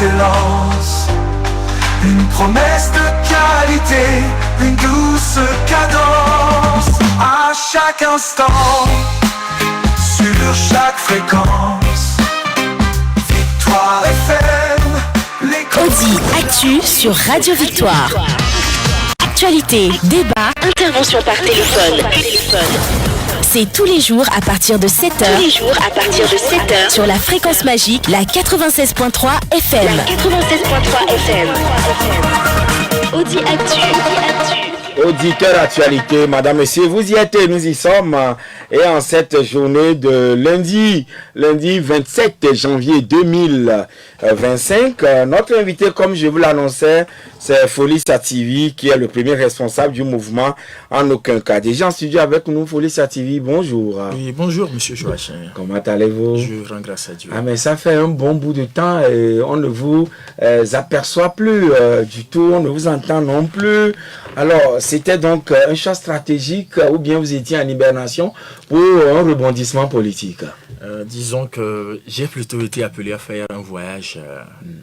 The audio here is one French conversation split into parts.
d'excellence. Une promesse de qualité, une douce cadence. À chaque instant, sur chaque fréquence. Victoire FM, les Audi Actu sur Radio Victoire. Actualité, débat, intervention par téléphone. C'est tous les jours à partir de 7h. Sur la fréquence magique, la 96.3 FM. Audi Actu. Auditeur actualité, madame, monsieur, vous y êtes, nous y sommes. Et en cette journée de lundi 27 janvier 2025, notre invité, comme je vous l'annonçais, c'est Folie Sativi, qui est le premier responsable du mouvement En Aucun Cas. Déjà en studio avec nous, Folie Sativi, bonjour. Oui, bonjour, monsieur Joachim. Comment allez-vous? Je rends grâce à Dieu. Ah, mais ça fait un bon bout de temps et on ne vous aperçoit plus du tout, on ne vous entend non plus. Alors, c'était donc un choix stratégique ou bien vous étiez en hibernation pour un rebondissement politique? Disons que j'ai plutôt été appelé à faire un voyage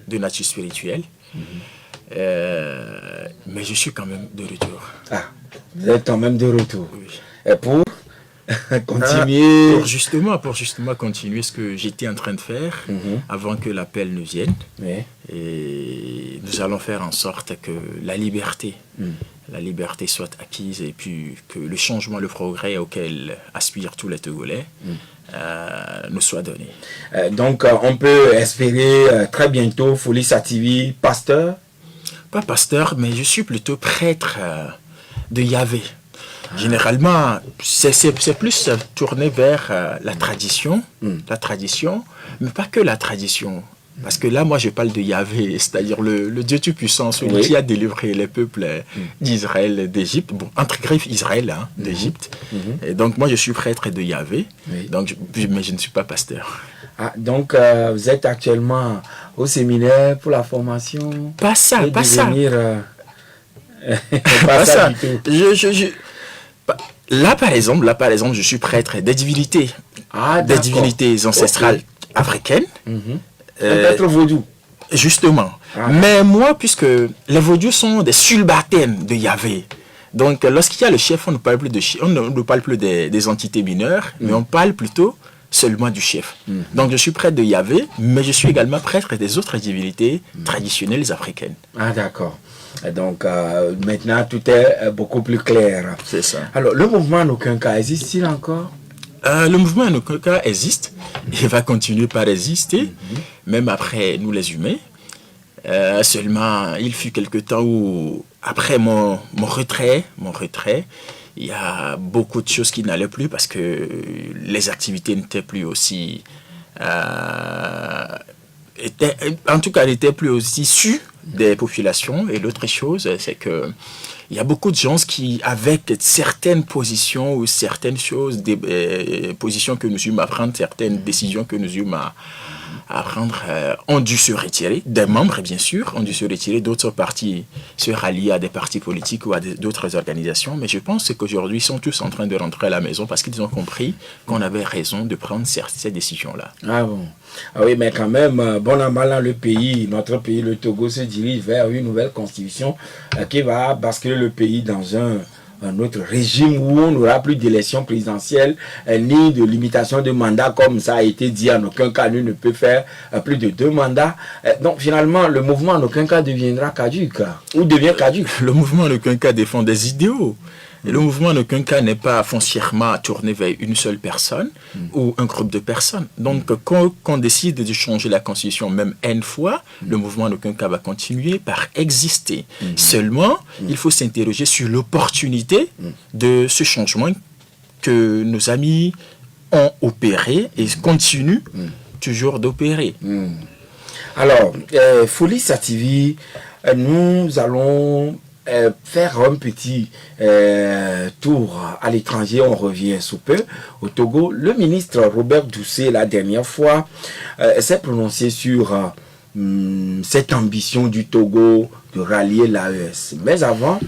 de nature spirituelle. Mais je suis quand même de retour. Ah, vous êtes quand même de retour. Oui. Et pour continuer pour justement continuer ce que j'étais en train de faire avant que l'appel ne vienne. Oui. Et nous allons faire en sorte que la liberté soit acquise et puis que le changement, le progrès auquel aspirent tous les Togolais nous soit donné. Donc, on peut espérer très bientôt Folie Sativi, pasteur? Pas pasteur, mais je suis plutôt prêtre de Yahvé. Généralement, c'est plus tourné vers la tradition, mais pas que la tradition. Parce que là, moi, je parle de Yahvé, c'est-à-dire le Dieu Tout-Puissant, celui qui a délivré les peuples d'Israël, d'Égypte, bon, entre griffes Israël, d'Égypte. Et donc, moi, je suis prêtre de Yahvé, donc, mais je ne suis pas pasteur. Ah, donc, vous êtes actuellement au séminaire pour la formation? Pas ça. Pas ça du tout. Là, par exemple, je suis prêtre des divinités, des divinités ancestrales africaines. Prêtre vaudou. Justement. Mais moi, puisque les vaudous sont des sulbataires de Yahvé, donc lorsqu'il y a le chef, on ne parle plus des entités mineures, mais on parle plutôt seulement du chef. Donc je suis prêtre de Yahvé, mais je suis également prêtre des autres divinités traditionnelles africaines. Ah, d'accord. Donc maintenant tout est beaucoup plus clair. C'est ça. Alors le mouvement En Aucun Cas existe-t-il encore? Le mouvement En Aucun Cas existe et va continuer par exister, même après nous les humains. Seulement, il fut quelque temps où, après mon retrait, il y a beaucoup de choses qui n'allaient plus parce que les activités n'étaient plus aussi... n'étaient plus aussi issues des populations. Et l'autre chose, c'est que il y a beaucoup de gens qui, avec certaines positions ou certaines choses, des positions que nous eûmes à prendre, certaines décisions que nous eûmes à prendre, ont dû se retirer. Des membres, bien sûr, ont dû se retirer. D'autres partis se rallient à des partis politiques ou à d'autres organisations. Mais je pense qu'aujourd'hui, ils sont tous en train de rentrer à la maison parce qu'ils ont compris qu'on avait raison de prendre ces décisions-là. Ah bon. Ah oui, mais quand même, bon an, mal an, notre pays, le Togo, se dirige vers une nouvelle constitution qui va basculer le pays dans un autre régime où on n'aura plus d'élection présidentielle ni de limitation de mandat comme ça a été dit. En aucun cas, nul ne peut faire plus de 2 mandats. Donc finalement, le mouvement En Aucun Cas deviendra caduque ou devient caduque. Le mouvement En Aucun Cas défend des idéaux. Et le mouvement En Aucun Cas n'est pas foncièrement tourné vers une seule personne ou un groupe de personnes. Donc, quand on décide de changer la constitution, même une fois, le mouvement En Aucun Cas va continuer par exister. Seulement, il faut s'interroger sur l'opportunité de ce changement que nos amis ont opéré et continuent toujours d'opérer. Alors, Folie Sativi, nous allons faire un petit tour à l'étranger. On revient sous peu au Togo. Le ministre Robert Doucet, la dernière fois, s'est prononcé sur cette ambition du Togo de rallier l'AES. Mais avant,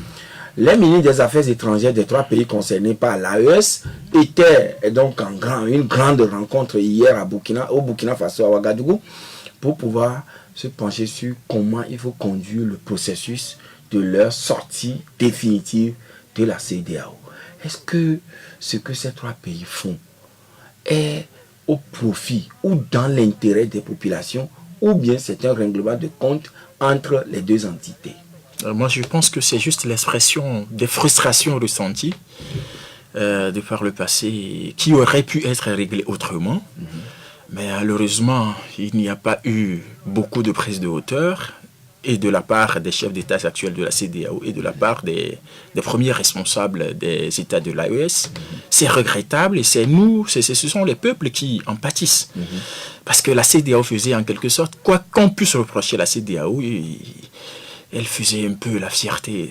les ministres des Affaires étrangères des 3 pays concernés par l'AES étaient donc une grande rencontre hier au Burkina Faso, à Ouagadougou, pour pouvoir se pencher sur comment il faut conduire le processus de leur sortie définitive de la CEDEAO. Est-ce que ce que ces trois pays font est au profit ou dans l'intérêt des populations, ou bien c'est un règlement de compte entre les deux entités? Moi, je pense que c'est juste l'expression des frustrations ressenties de par le passé qui auraient pu être réglées autrement. Mais malheureusement, il n'y a pas eu beaucoup de prise de hauteur, et de la part des chefs d'État actuels de la CEDEAO et de la part des premiers responsables des États de l'AES. C'est regrettable et ce sont les peuples qui en pâtissent. Parce que la CEDEAO faisait en quelque sorte, quoi qu'on puisse reprocher la CEDEAO, elle faisait un peu la fierté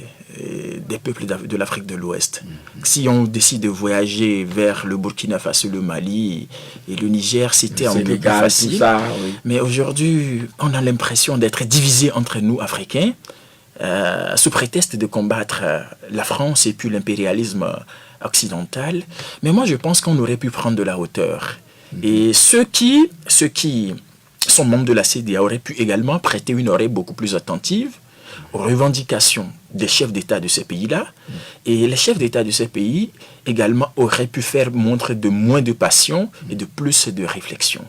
des peuples de l'Afrique de l'Ouest. Si on décide de voyager vers le Burkina Faso, le Mali et le Niger, c'était un peu plus facile. Ça, oui. Mais aujourd'hui, on a l'impression d'être divisé entre nous, Africains, sous prétexte de combattre la France et puis l'impérialisme occidental. Mais moi, je pense qu'on aurait pu prendre de la hauteur. Et ceux qui sont membres de la CEDEAO auraient pu également prêter une oreille beaucoup plus attentive aux revendications des chefs d'État de ces pays-là. Et les chefs d'État de ces pays également auraient pu faire montre de moins de passion et de plus de réflexion.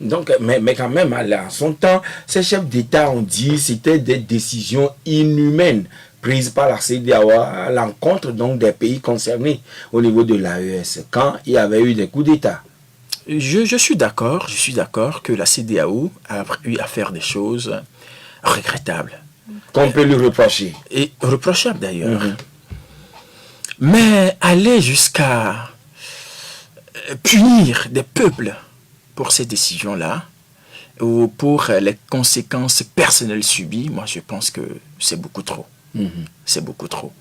Donc, mais quand même, à son temps, ces chefs d'État ont dit que c'était des décisions inhumaines prises par la CEDEAO à l'encontre donc des pays concernés au niveau de l'AES, quand il y avait eu des coups d'État. Je suis d'accord que la CEDEAO a eu à faire des choses regrettables. Qu'on peut lui reprocher. Et reprochable d'ailleurs. Mais aller jusqu'à punir des peuples pour ces décisions-là, ou pour les conséquences personnelles subies, moi je pense que c'est beaucoup trop. C'est beaucoup trop.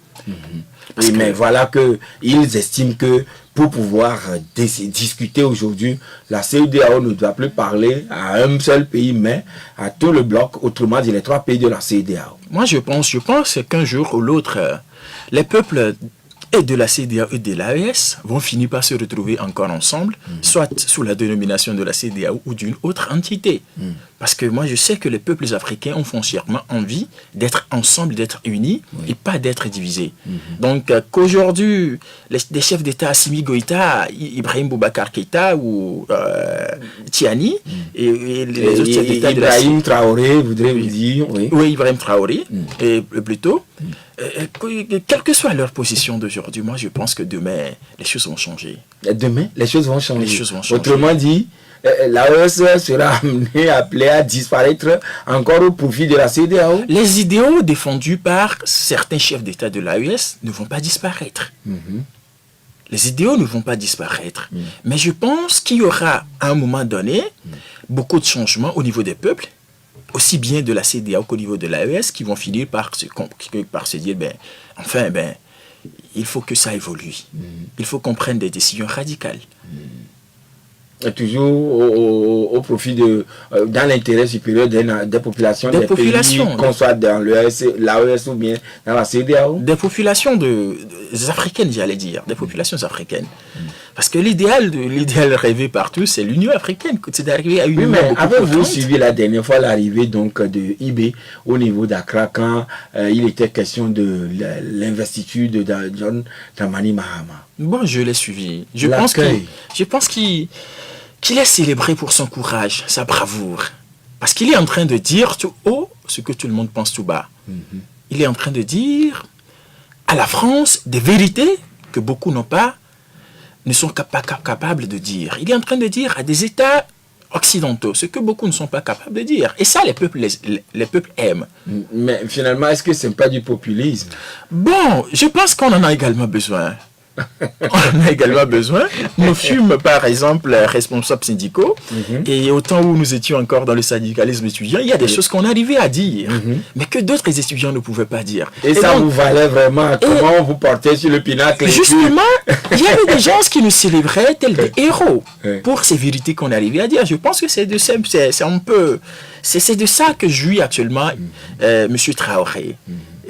Oui, mais voilà qu'ils estiment que pour pouvoir discuter aujourd'hui, la CEDEAO ne doit plus parler à un seul pays, mais à tout le bloc, autrement dit les trois pays de la CEDEAO. Moi je pense qu'un jour ou l'autre, les peuples et de la CEDEAO et de l'AES vont finir par se retrouver encore ensemble, soit sous la dénomination de la CEDEAO ou d'une autre entité. Parce que moi, je sais que les peuples africains ont foncièrement envie d'être ensemble, d'être unis et pas d'être divisés. Donc, qu'aujourd'hui, les chefs d'État, Assimi Goïta, Ibrahim Boubacar Keïta ou Tiani et les autres chefs d'État de la CEDEAO. Ibrahim Traoré, voudrais vous dire. Oui, Ibrahim Traoré, et plutôt. Quelle que soit leur position d'aujourd'hui, moi je pense que demain, les choses vont changer. Demain, les choses vont changer. Les choses vont changer. Autrement dit, l'AES sera appelée à disparaître encore au profit de la CEDEAO. Les idéaux défendus par certains chefs d'État de l'AES ne vont pas disparaître. Les idéaux ne vont pas disparaître. Mais je pense qu'il y aura à un moment donné beaucoup de changements au niveau des peuples, aussi bien de la CEDEAO qu'au niveau de l'AES, qui vont finir par se dire, il faut que ça évolue. Il faut qu'on prenne des décisions radicales. Et toujours au profit dans l'intérêt supérieur des populations, des pays, qu'on soit dans l'AES ou bien dans la CEDEAO. Des populations africaines, j'allais dire, des populations africaines. Parce que l'idéal rêvé par tous, c'est l'Union africaine, c'est d'arriver à une union. Mais avez-vous suivi la dernière fois l'arrivée donc de IB au niveau d'Accra quand il était question de l'investiture de John Dramani Mahama? Bon, je l'ai suivi. Je pense qu'il est célébré pour son courage, sa bravoure. Parce qu'il est en train de dire tout haut ce que tout le monde pense tout bas. Il est en train de dire à la France des vérités que beaucoup ne sont pas capables de dire. Il est en train de dire à des États occidentaux ce que beaucoup ne sont pas capables de dire. Et ça, les peuples aiment. Mais finalement, est-ce que ce n'est pas du populisme? Bon, je pense qu'on en a également besoin. On a également besoin. Nous fûmes, par exemple, responsables syndicaux, et au temps où nous étions encore dans le syndicalisme étudiant, il y a des choses qu'on arrivait à dire, mais que d'autres étudiants ne pouvaient pas dire. Et ça donc, vous valait vraiment? Comment vous portez sur le pinacle? Justement, il y avait des gens qui nous célébraient tels des héros pour ces vérités qu'on arrivait à dire. Je pense que c'est de ça que jouit actuellement M. Traoré.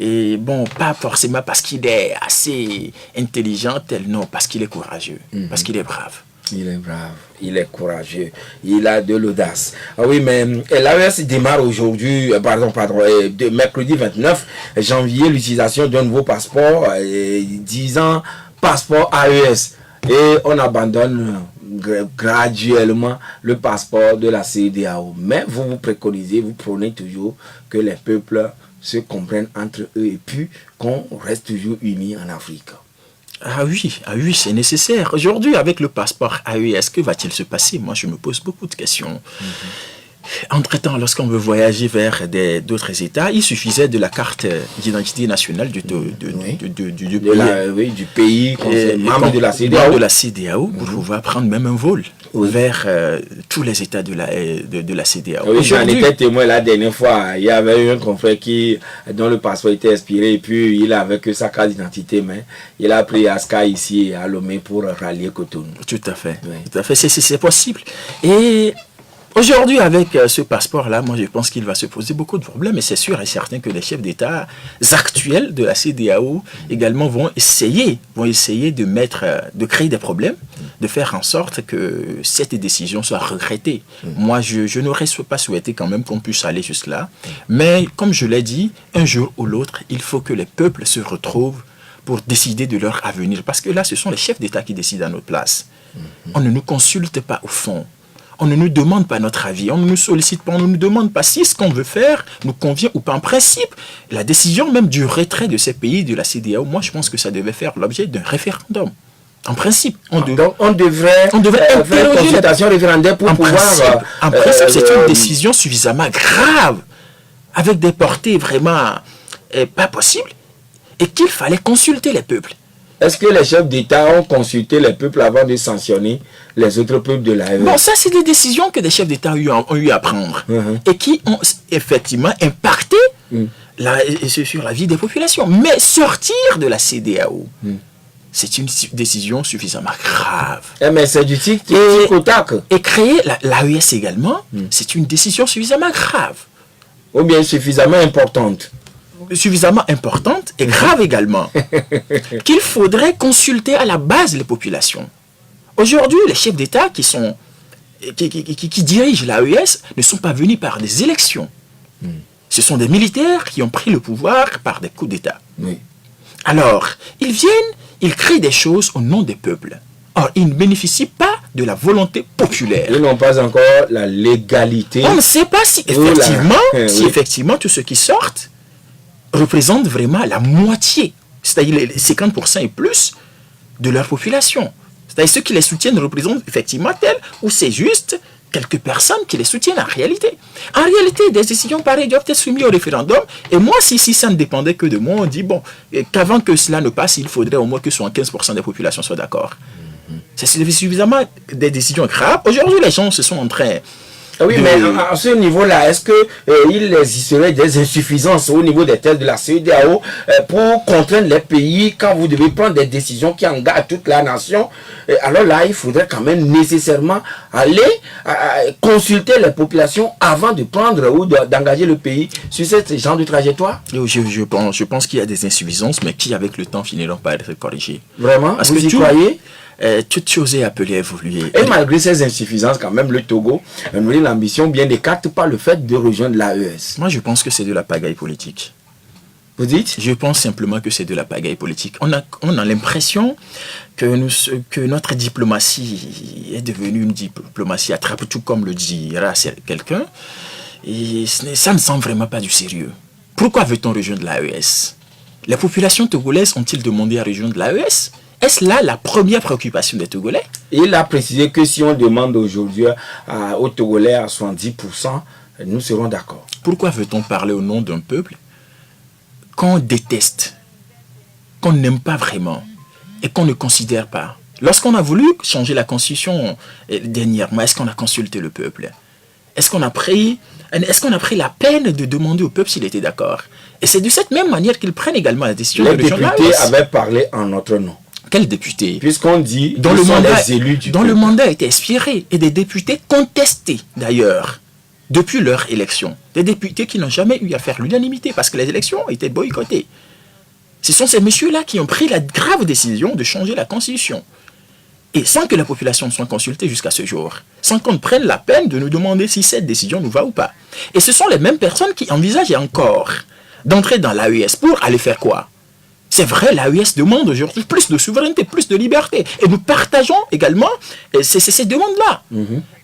Et bon, pas forcément parce qu'il est assez intelligent, non, parce qu'il est courageux, parce qu'il est brave. Il est brave, il est courageux, il a de l'audace. Ah oui, mais l'AES démarre aujourd'hui, de mercredi 29 janvier, l'utilisation d'un nouveau passeport disant passeport AES. Et on abandonne graduellement le passeport de la CEDEAO. Mais vous préconisez, vous prônez toujours que les peuples se comprennent entre eux et puis qu'on reste toujours unis en Afrique. Ah oui, c'est nécessaire. Aujourd'hui, avec le passeport AES, que va-t-il se passer? Moi, je me pose beaucoup de questions. Entre-temps, lorsqu'on veut voyager vers d'autres États, il suffisait de la carte d'identité nationale du pays membre de la CEDEAO, pour pouvoir prendre même un vol vers tous les États de la CEDEAO. Oui, j'en étais témoin la dernière fois. Il y avait eu un confrère dont le passeport était expiré et puis il n'avait que sa carte d'identité, mais il a pris Aska ici à Lomé pour rallier Cotonou. Tout à fait. Oui. Tout à fait. C'est possible. Et aujourd'hui, avec ce passeport-là, moi je pense qu'il va se poser beaucoup de problèmes et c'est sûr et certain que les chefs d'État actuels de la CEDEAO également vont essayer de créer des problèmes, de faire en sorte que cette décision soit regrettée. Moi, je n'aurais pas souhaité quand même qu'on puisse aller jusque-là, mais comme je l'ai dit, un jour ou l'autre, il faut que les peuples se retrouvent pour décider de leur avenir. Parce que là, ce sont les chefs d'État qui décident à notre place. On ne nous consulte pas au fond. On ne nous demande pas notre avis, on ne nous sollicite pas, on ne nous demande pas si ce qu'on veut faire nous convient ou pas. En principe, la décision même du retrait de ces pays de la CEDEAO, moi je pense que ça devait faire l'objet d'un référendum. En principe, on devrait faire une consultation référendaire pour pouvoir... En principe, c'est une décision suffisamment grave, avec des portées vraiment pas possibles, et qu'il fallait consulter les peuples. Est-ce que les chefs d'État ont consulté les peuples avant de sanctionner les autres peuples de l'AES? Bon, ça, c'est des décisions que les chefs d'État ont eu à prendre et qui ont effectivement impacté sur la vie des populations. Mais sortir de la CEDEAO, c'est une décision suffisamment grave. Mais c'est du tic au tac. Et créer l'AES également, c'est une décision suffisamment grave. Ou bien suffisamment importante. Suffisamment importante et grave également, qu'il faudrait consulter à la base les populations. Aujourd'hui, les chefs d'État qui dirigent l'AES ne sont pas venus par des élections. Ce sont des militaires qui ont pris le pouvoir par des coups d'État. Alors, ils viennent, ils créent des choses au nom des peuples. Or, ils ne bénéficient pas de la volonté populaire. Ils n'ont pas encore la légalité. On ne sait pas si effectivement tout ce qui sort représente vraiment la moitié, c'est-à-dire les 50% et plus de leur population. C'est-à-dire ceux qui les soutiennent représentent effectivement tel, ou c'est juste quelques personnes qui les soutiennent en réalité. En réalité, des décisions pareilles doivent être soumises au référendum. Et moi, si ça ne dépendait que de moi, on dit, bon, qu'avant que cela ne passe, il faudrait au moins que 75% des populations soient d'accord. C'est suffisamment des décisions graves. Aujourd'hui, les gens se sont en train... Oui, mais à ce niveau-là, est-ce qu'il existerait des insuffisances au niveau des têtes de la CEDEAO pour contraindre les pays quand vous devez prendre des décisions qui engagent toute la nation? Alors là, il faudrait quand même nécessairement aller consulter les populations avant de prendre ou d'engager le pays sur ce genre de trajectoire? Je pense qu'il y a des insuffisances, mais qui, avec le temps, finiront par être corrigées. Vraiment? Vous y croyez? Toute chose est appelée à évoluer. Et malgré ces insuffisances, quand même, le Togo nourrit l'ambition bien d'écarte par le fait de rejoindre l'AES. Moi, je pense que c'est de la pagaille politique. Vous dites? Je pense simplement que c'est de la pagaille politique. On a l'impression que notre diplomatie est devenue une diplomatie attrape-tout, comme le dira quelqu'un. Et ça ne sent vraiment pas du sérieux. Pourquoi veut-on rejoindre l'AES? Les populations togolaises ont-ils demandé à rejoindre l'AES? Est-ce là la première préoccupation des Togolais? Il a précisé que si on demande aujourd'hui aux Togolais à 70%, nous serons d'accord. Pourquoi veut-on parler au nom d'un peuple qu'on déteste, qu'on n'aime pas vraiment et qu'on ne considère pas? Lorsqu'on a voulu changer la constitution dernièrement, est-ce qu'on a consulté le peuple? Est-ce qu'on a pris la peine de demander au peuple s'il était d'accord? Et c'est de cette même manière qu'ils prennent également la décision de rejoindre l'AES. Les députés avaient parlé en notre nom. Quels députés? Puisqu'on dit dont le mandat a été expiré et des députés contestés d'ailleurs depuis leur élection. Des députés qui n'ont jamais eu à faire l'unanimité parce que les élections étaient boycottées. Ce sont ces messieurs-là qui ont pris la grave décision de changer la constitution. Et sans que la population soit consultée jusqu'à ce jour, sans qu'on prenne la peine de nous demander si cette décision nous va ou pas. Et ce sont les mêmes personnes qui envisagent encore d'entrer dans l'AES pour aller faire quoi? C'est vrai, l'AES demande aujourd'hui plus de souveraineté, plus de liberté. Et nous partageons également ces demandes-là.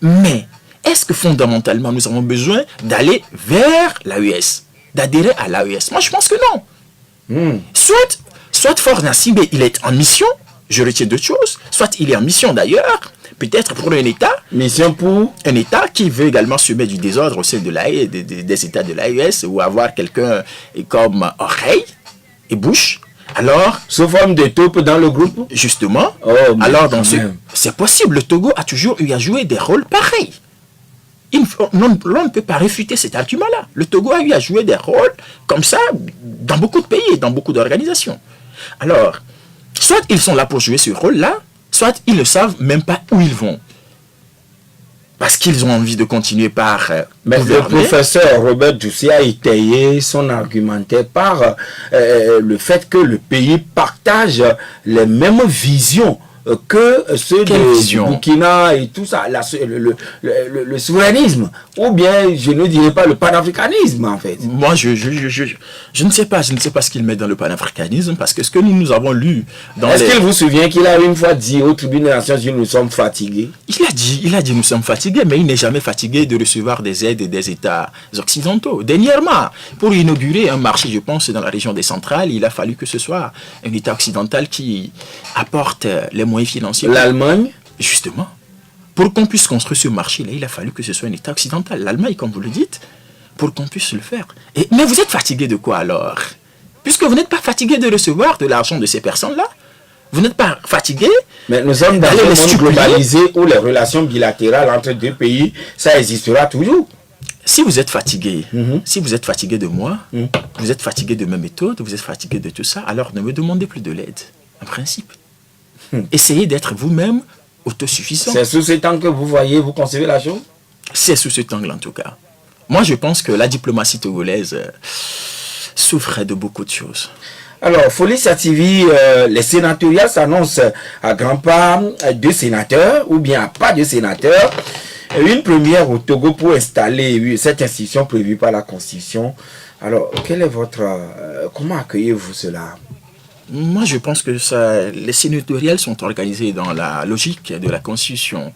Mais est-ce que fondamentalement nous avons besoin d'aller vers l'AES, d'adhérer à l'AES? Moi je pense que non. Soit Fort Nassimbe, il est en mission, je retiens deux choses, soit il est en mission d'ailleurs, peut-être pour un État. Mission pour un État qui veut également semer du désordre au sein de des États de l'AES ou avoir quelqu'un comme oreille et bouche. Alors, sous forme de taupe dans le groupe. Justement, alors c'est possible, le Togo a toujours eu à jouer des rôles pareils. L'on ne peut pas réfuter cet argument-là. Le Togo a eu à jouer des rôles comme ça dans beaucoup de pays, dans beaucoup d'organisations. Alors, soit ils sont là pour jouer ce rôle-là, soit ils ne savent même pas où ils vont. Parce qu'ils ont envie de continuer par Mais le professeur Robert Dussi a étayé son argumentaire par le fait que le pays partage les mêmes visions que ceux du Burkina et tout ça, le souverainisme, ou bien je ne dirais pas le panafricanisme en fait. Moi je ne sais pas ce qu'il met dans le panafricanisme, parce que ce que nous avons lu dans Est-ce qu'il vous souvient qu'il a une fois dit au tribunal des Nations Unies, nous sommes fatigués? Il a dit nous sommes fatigués, mais il n'est jamais fatigué de recevoir des aides des États occidentaux. Dernièrement, pour inaugurer un marché, je pense, dans la région des Centrales, il a fallu que ce soit un État occidental qui apporte les moyens financiers. L'Allemagne? Justement. Pour qu'on puisse construire ce marché-là, il a fallu que ce soit un État occidental. L'Allemagne, comme vous le dites, pour qu'on puisse le faire. Mais vous êtes fatigué de quoi alors? Puisque vous n'êtes pas fatigué de recevoir de l'argent de ces personnes-là, vous n'êtes pas fatigué. Mais nous sommes dans un monde globalisé où les relations bilatérales entre deux pays, ça existera toujours. Si vous êtes fatigué, si vous êtes fatigué de moi, vous êtes fatigué de mes méthodes, vous êtes fatigué de tout ça, alors ne me demandez plus de l'aide, en principe. Essayez d'être vous-même autosuffisant. C'est sous cet angle que vous voyez, vous concevez la chose? C'est sous cet angle en tout cas. Moi je pense que la diplomatie togolaise souffrait de beaucoup de choses. Alors, Folie Sativi, les sénatoriales s'annoncent à grands pas, 2 sénateurs ou bien pas de sénateurs. Une première au Togo pour installer cette institution prévue par la Constitution. Alors, quel est votre... comment accueillez-vous cela? Moi, je pense que les sénatoriales sont organisées dans la logique de la Constitution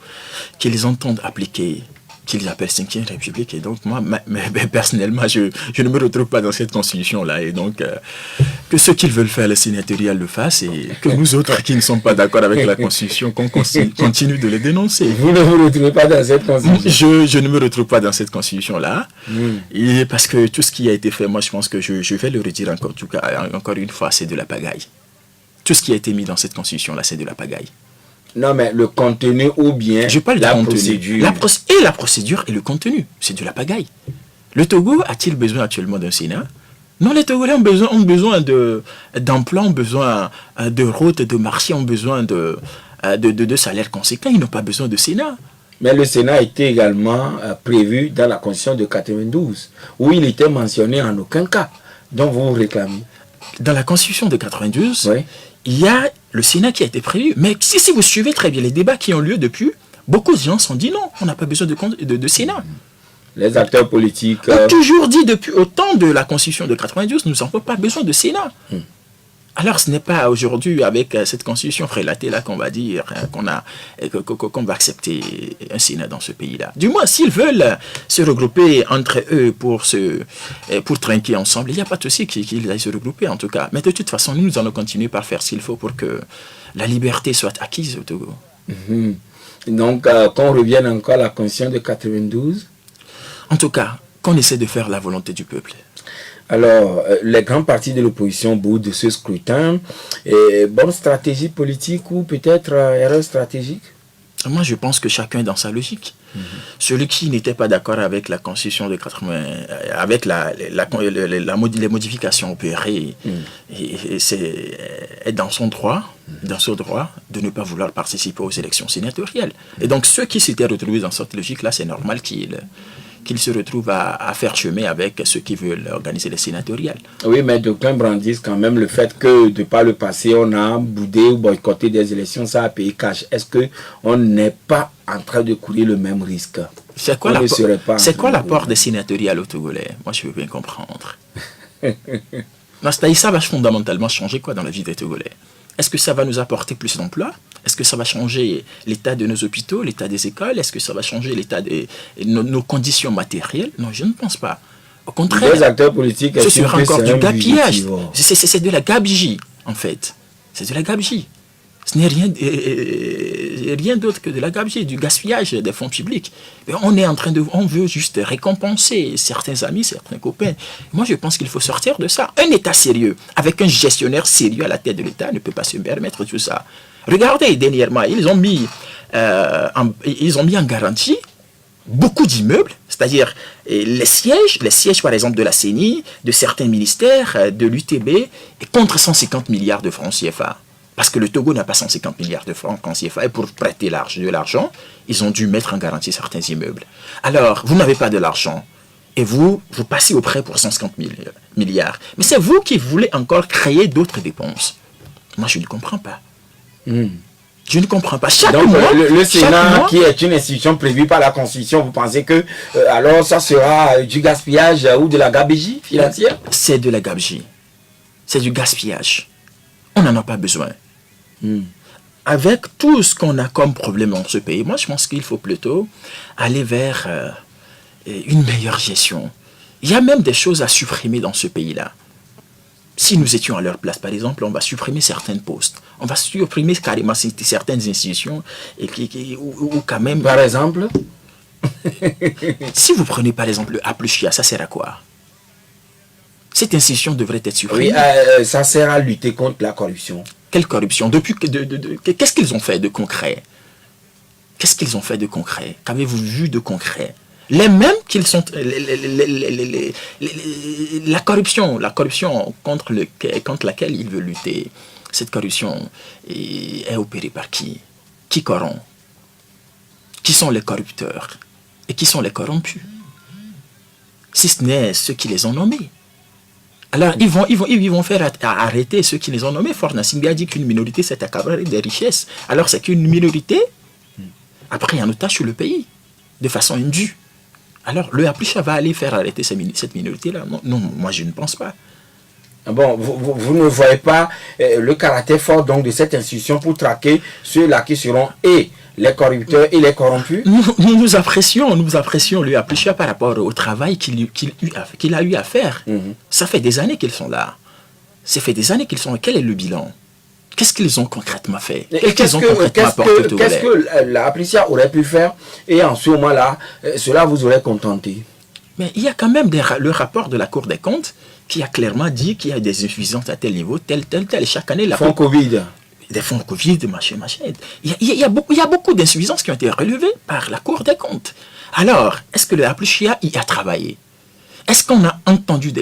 qu'ils entendent appliquer, qu'ils appellent 5e République. Et donc, moi, personnellement, je ne me retrouve pas dans cette Constitution-là. Et donc, que ceux qui veulent faire les sénatoriales le fassent et que nous autres qui ne sommes pas d'accord avec la Constitution, qu'on continue de les dénoncer. Vous ne vous retrouvez pas dans cette Constitution? Je ne me retrouve pas dans cette Constitution-là. Et parce que tout ce qui a été fait, moi, je pense que je vais le redire encore, en tout cas, encore une fois, c'est de la pagaille. Tout ce qui a été mis dans cette Constitution-là, c'est de la pagaille. Non, mais le contenu ou bien je parle la de procédure. La procédure et le contenu, c'est de la pagaille. Le Togo a-t-il besoin actuellement d'un Sénat? Non, les Togolais ont besoin d'emplois, ont besoin de routes, de marchés, ont besoin de salaires conséquents. Ils n'ont pas besoin de Sénat. Mais le Sénat a été également prévu dans la Constitution de 92, où il était mentionné en aucun cas. Donc vous réclamez. Dans la Constitution de 92, oui. Il y a le Sénat qui a été prévu. Mais si vous suivez très bien les débats qui ont lieu depuis, beaucoup de gens se sont dit non, on n'a pas besoin de Sénat. Les acteurs politiques... ont toujours dit depuis au temps de la Constitution de 92, nous n'avons pas besoin de Sénat. Alors ce n'est pas aujourd'hui avec cette Constitution frélatée là qu'on va dire qu'on va accepter un Sénat dans ce pays-là. Du moins, s'ils veulent se regrouper entre eux pour trinquer ensemble, il n'y a pas de souci qu'ils aillent se regrouper en tout cas. Mais de toute façon, nous allons continuer par faire ce qu'il faut pour que la liberté soit acquise au Togo. Donc, qu'on revienne encore à la Constitution de 92. En tout cas, qu'on essaie de faire la volonté du peuple. Alors, les grands partis de l'opposition boudent de ce scrutin. Bonne stratégie politique ou peut-être erreur stratégique? Moi, je pense que chacun est dans sa logique. Celui qui n'était pas d'accord avec la Constitution de 80, avec les modifications opérées, est dans son droit, de ne pas vouloir participer aux élections sénatoriales. Et donc, ceux qui s'étaient retrouvés dans cette logique-là, c'est normal qu'ils qu'il se retrouve à faire chemin avec ceux qui veulent organiser les sénatoriales. Oui, mais d'aucuns brandissent quand même le fait que de par le passé, on a boudé ou boycotté des élections, ça a payé cash. Est-ce qu'on n'est pas en train de courir le même risque? C'est quoi l'apport des sénatoriales au Togolais? Moi, je veux bien comprendre. Non, c'est-à-dire, ça va fondamentalement changer quoi dans la vie des Togolais? Est-ce que ça va nous apporter plus d'emplois? Est-ce que ça va changer l'état de nos hôpitaux, l'état des écoles? Est-ce que ça va changer l'état de nos conditions matérielles? Non, je ne pense pas. Au contraire, les acteurs politiques, ce sera encore du gaspillage. C'est de la gabegie, en fait. C'est de la gabegie. Ce n'est rien d'autre que de la gabegie, du gaspillage des fonds publics. Et on veut juste récompenser certains amis, certains copains. Moi, je pense qu'il faut sortir de ça. Un État sérieux, avec un gestionnaire sérieux à la tête de l'État, ne peut pas se permettre tout ça. Regardez, dernièrement, ils ont mis en garantie beaucoup d'immeubles, c'est-à-dire les sièges par exemple de la CENI, de certains ministères, de l'UTB, et contre 150 milliards de francs CFA. Parce que le Togo n'a pas 150 milliards de francs CFA, et pour prêter de l'argent, ils ont dû mettre en garantie certains immeubles. Alors, vous n'avez pas de l'argent, et vous passez au prêt pour 150 milliards. Mais c'est vous qui voulez encore créer d'autres dépenses. Moi, je ne comprends pas. Je ne comprends pas. Le Sénat, qui est une institution prévue par la Constitution, vous pensez que alors ça sera du gaspillage ou de la gabegie financière? C'est de la gabegie. C'est du gaspillage. On n'en a pas besoin. Avec tout ce qu'on a comme problème dans ce pays, moi je pense qu'il faut plutôt aller vers une meilleure gestion. Il y a même des choses à supprimer dans ce pays-là. Si nous étions à leur place, par exemple, on va supprimer certains postes. On va supprimer carrément certaines institutions ou quand même... Par exemple Si vous prenez par exemple le A+CHIA, ça sert à quoi? Cette institution devrait être supprimée. Oui, ça sert à lutter contre la corruption. Quelle corruption? Qu'est-ce qu'ils ont fait de concret? Qu'est-ce qu'ils ont fait de concret? Qu'avez-vous vu de concret? Les mêmes qu'ils sont... La corruption contre laquelle ils veulent lutter, cette corruption est opérée par qui? Qui corrompt? Qui sont les corrupteurs? Et qui sont les corrompus? Si ce n'est ceux qui les ont nommés. Alors, ils vont faire arrêter ceux qui les ont nommés. Faure Gnassingbé a dit qu'une minorité s'est accaparée des richesses. Alors, c'est qu'une minorité a pris en otage sur le pays, de façon indue. Alors, le A+CHIA va aller faire arrêter cette minorité-là? Non, moi, je ne pense pas. Bon, vous ne voyez pas le caractère fort donc de cette institution pour traquer ceux-là qui seront les corrupteurs et les corrompus? Nous apprécions le A+CHIA par rapport au travail qu'il a eu à faire. Ça fait des années qu'ils sont là. Ça fait des années qu'ils sont là. Quel est le bilan? Qu'est-ce qu'ils ont concrètement fait? Qu'est-ce que la A+CHIA aurait pu faire? Et en ce moment-là, cela vous aurait contenté? Mais il y a quand même le rapport de la Cour des comptes qui a clairement dit qu'il y a des insuffisances à tel niveau, tel. Chaque année, fonds Covid. Des fonds Covid, machin. Il y a beaucoup d'insuffisances qui ont été relevées par la Cour des comptes. Alors, est-ce que le A+CHIA y a travaillé? Est-ce qu'on a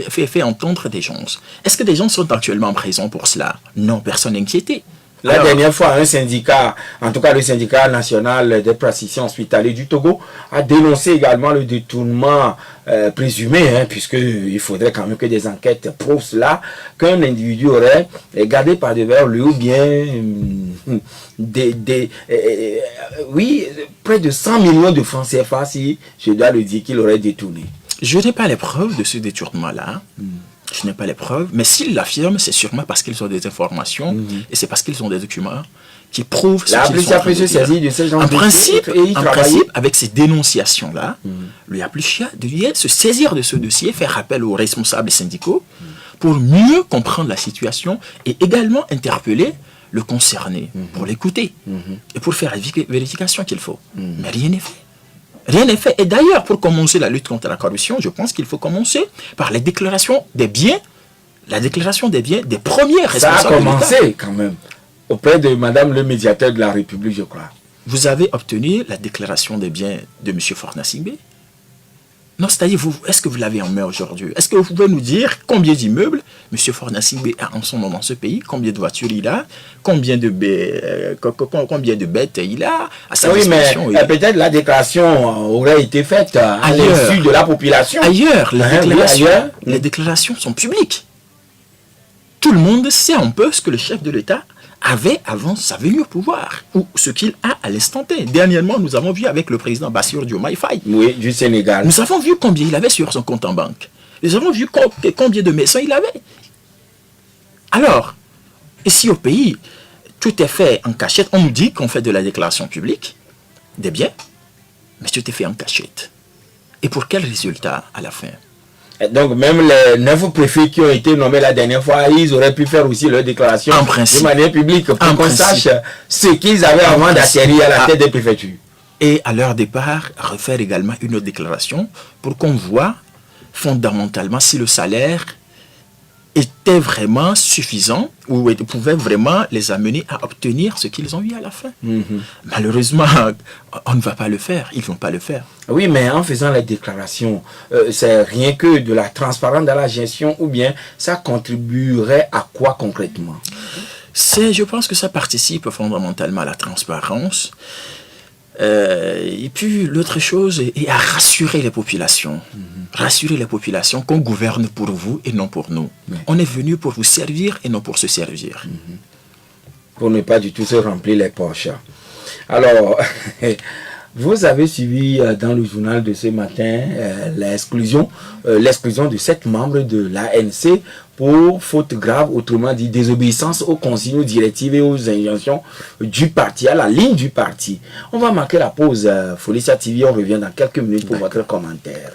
fait entendre des gens? Est-ce que des gens sont actuellement en prison pour cela? Non, personne n'est inquiété. La dernière fois, un syndicat, en tout cas le syndicat national des praticiens hospitaliers du Togo, a dénoncé également le détournement présumé, puisqu'il faudrait quand même que des enquêtes prouvent cela, qu'un individu aurait gardé par devers lui ou bien près de 100 millions de francs CFA, si je dois le dire, qu'il aurait détourné. Je n'ai pas les preuves de ce détournement-là. Je n'ai pas les preuves, mais s'ils l'affirment, c'est sûrement parce qu'ils ont des informations et c'est parce qu'ils ont des documents qui prouvent ce qu'ils sont en train de dire. En principe, avec ces dénonciations-là, le A+CHIA devait se saisir de ce dossier, faire appel aux responsables syndicaux pour mieux comprendre la situation et également interpeller le concerné pour l'écouter et pour faire la vérification qu'il faut. Mais rien n'est fait. Rien n'est fait. Et d'ailleurs, pour commencer la lutte contre la corruption, je pense qu'il faut commencer par la déclaration des biens des premiers responsables. Ça a commencé quand même, auprès de Madame le médiateur de la République, je crois. Vous avez obtenu la déclaration des biens de M. Faure Gnassingbé? Non, c'est-à-dire, est-ce que vous l'avez en main aujourd'hui? Est-ce que vous pouvez nous dire combien d'immeubles M. Fornassimbe a en son nom dans ce pays? Combien de voitures il a? Combien de bêtes il a à sa disposition? Oui, mais peut-être la déclaration aurait été faite à l'insu de la population. Ailleurs, les déclarations sont publiques. Tout le monde sait un peu ce que le chef de l'État avait avant sa venue au pouvoir, ou ce qu'il a à l'instant T. Dernièrement, nous avons vu avec le président Bassirou Diomaye Faye. Oui, du Sénégal. Nous avons vu combien il avait sur son compte en banque. Nous avons vu combien de maisons il avait. Alors, ici au pays, tout est fait en cachette. On nous dit qu'on fait de la déclaration publique des biens, mais tout est fait en cachette. Et pour quel résultat à la fin? Donc même les 9 préfets qui ont été nommés la dernière fois, ils auraient pu faire aussi leur déclaration de manière publique pour qu'on sache ce qu'ils avaient avant d'atterrir à la tête des préfectures. Et à leur départ, refaire également une autre déclaration pour qu'on voit fondamentalement si le salaire était vraiment suffisant ou pouvait vraiment les amener à obtenir ce qu'ils ont eu à la fin. Malheureusement, on ne va pas le faire, ils ne vont pas le faire. Oui, mais en faisant les déclarations, c'est rien que de la transparence dans la gestion ou bien ça contribuerait à quoi concrètement? Je pense que ça participe fondamentalement à la transparence. Et puis l'autre chose est à rassurer les populations. Rassurer les populations qu'on gouverne pour vous et non pour nous. On est venu pour vous servir et non pour se servir. Pour ne pas du tout se remplir les poches. Alors, vous avez suivi dans le journal de ce matin l'exclusion de 7 membres de l'ANC pour faute grave, autrement dit désobéissance aux consignes directives et aux injonctions du parti, à la ligne du parti. On va marquer la pause. Folicia TV, on revient dans quelques minutes pour votre commentaire.